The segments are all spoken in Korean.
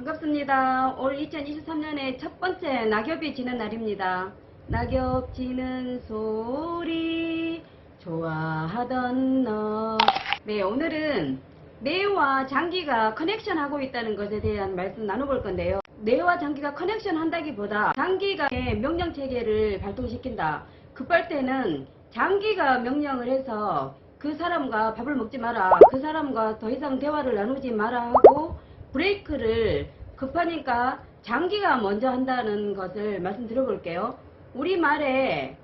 반갑습니다. 올 2023년의 첫 번째 낙엽이 지는 날입니다. 낙엽 지는 소리 좋아하던 너. 네, 오늘은 뇌와 장기가 커넥션하고 있다는 것에 대한 말씀 나눠볼 건데요. 뇌와 장기가 커넥션 한다기보다 장기가 명령체계를 발동시킨다. 급할 때는 장기가 명령을 해서 그 사람과 밥을 먹지 마라, 그 사람과 더 이상 대화를 나누지 마라 하고 브레이크를 급하니까 장기가 먼저 한다는 것을 말씀드려볼게요. 우리말에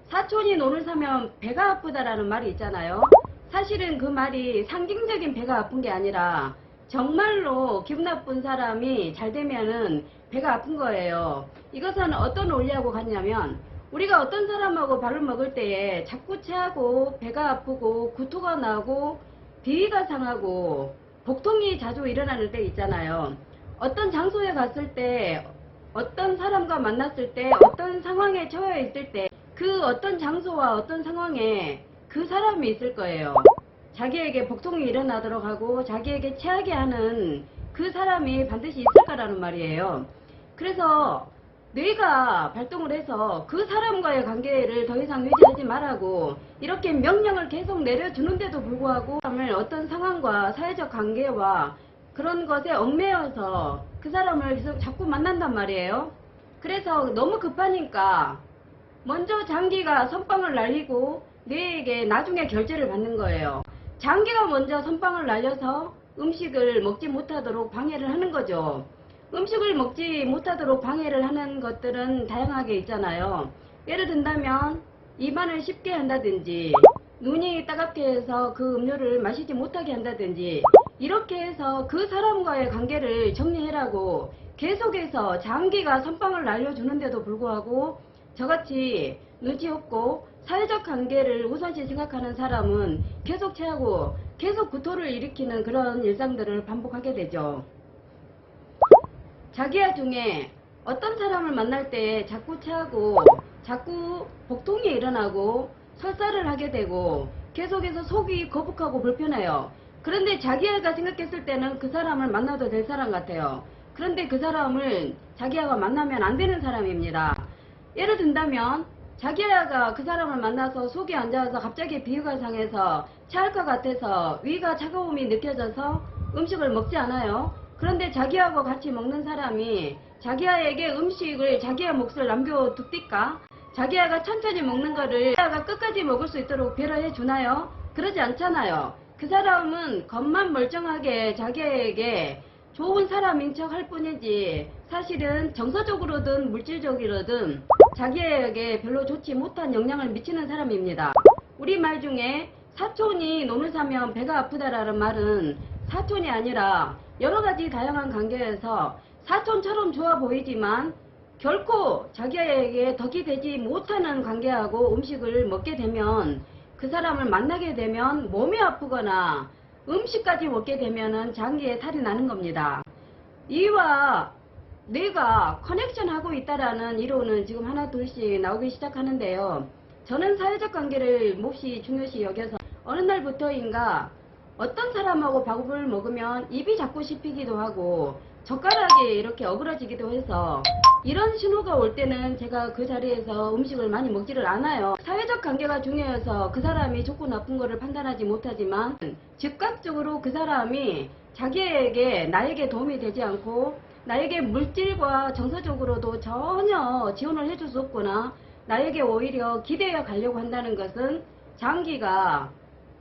사촌이 논을 사면 배가 아프다라는 말이 있잖아요. 사실은 그 말이 상징적인 배가 아픈 게 아니라 정말로 기분 나쁜 사람이 잘 되면은 배가 아픈 거예요. 이것은 어떤 논리하고 같냐면, 우리가 어떤 사람하고 밥을 먹을 때에 자꾸 체하고 배가 아프고 구토가 나고 비위가 상하고 복통이 자주 일어나는 때 있잖아요. 어떤 장소에 갔을 때, 어떤 사람과 만났을 때, 어떤 상황에 처해 있을 때 그 어떤 장소와 어떤 상황에 그 사람이 있을 거예요. 자기에게 복통이 일어나도록 하고 자기에게 체하게 하는 그 사람이 반드시 있을 거라는 말이에요. 그래서 뇌가 발동을 해서 그 사람과의 관계를 더 이상 유지하지 말라고 이렇게 명령을 계속 내려주는데도 불구하고 어떤 상황과 사회적 관계와 그런 것에 얽매여서 그 사람을 계속 자꾸 만난단 말이에요. 그래서 너무 급하니까 먼저 장기가 선빵을 날리고 뇌에게 나중에 결제를 받는 거예요. 장기가 먼저 선빵을 날려서 음식을 먹지 못하도록 방해를 하는 거죠. 음식을 먹지 못하도록 방해를 하는 것들은 다양하게 있잖아요. 예를 든다면 입안을 쉽게 한다든지, 눈이 따갑게 해서 그 음료를 마시지 못하게 한다든지, 이렇게 해서 그 사람과의 관계를 정리해라고 계속해서 장기가 선빵을 날려주는데도 불구하고 저같이 눈치 없고 사회적 관계를 우선시 생각하는 사람은 계속 체하고 계속 구토를 일으키는 그런 일상들을 반복하게 되죠. 자기야 중에 어떤 사람을 만날 때 자꾸 체하고 자꾸 복통이 일어나고 설사를 하게 되고 계속해서 속이 거북하고 불편해요. 그런데 자기야가 생각했을 때는 그 사람을 만나도 될 사람 같아요. 그런데 그 사람을 자기야가 만나면 안 되는 사람입니다. 예를 든다면 자기야가 그 사람을 만나서 속이 안 좋아서 갑자기 비위가 상해서 체할 것 같아서 위가 차가움이 느껴져서 음식을 먹지 않아요. 그런데 자기야하고 같이 먹는 사람이 자기야에게 음식을 자기야 몫을 남겨둡니까? 자기야가 천천히 먹는 거를 자기야가 끝까지 먹을 수 있도록 배려해 주나요? 그러지 않잖아요. 그 사람은 겉만 멀쩡하게 자기야에게 좋은 사람인 척 할 뿐이지 사실은 정서적으로든 물질적으로든 자기에게 별로 좋지 못한 영향을 미치는 사람입니다. 우리말 중에 사촌이 논을 사면 배가 아프다라는 말은 사촌이 아니라 여러가지 다양한 관계에서 사촌처럼 좋아 보이지만 결코 자기에게 덕이 되지 못하는 관계하고 음식을 먹게 되면, 그 사람을 만나게 되면 몸이 아프거나 음식까지 먹게 되면 장기에 탈이 나는 겁니다. 이와 뇌가 커넥션하고 있다라는 이론은 지금 하나 둘씩 나오기 시작하는데요. 저는 사회적 관계를 몹시 중요시 여겨서 어느 날부터인가 어떤 사람하고 밥을 먹으면 입이 자꾸 씹히기도 하고 젓가락이 이렇게 어그러지기도 해서 이런 신호가 올 때는 제가 그 자리에서 음식을 많이 먹지를 않아요. 사회적 관계가 중요해서 그 사람이 좋고 나쁜 거를 판단하지 못하지만 즉각적으로 그 사람이 자기에게 나에게 도움이 되지 않고 나에게 물질과 정서적으로도 전혀 지원을 해줄 수 없거나 나에게 오히려 기대어 가려고 한다는 것은 장기가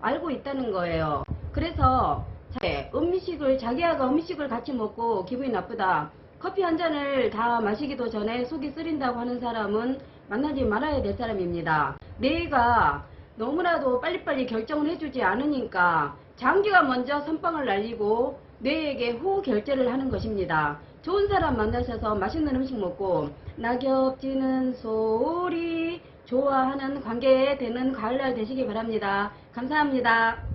알고 있다는 거예요. 그래서 자기야가 음식을 같이 먹고 기분이 나쁘다, 커피 한 잔을 다 마시기도 전에 속이 쓰린다고 하는 사람은 만나지 말아야 될 사람입니다. 뇌가 너무나도 빨리빨리 결정을 해주지 않으니까 장기가 먼저 선빵을 날리고 뇌에게 후 결제를 하는 것입니다. 좋은 사람 만나셔서 맛있는 음식 먹고 낙엽 지는 소리 좋아하는 관계에 되는 가을날 되시기 바랍니다. 감사합니다.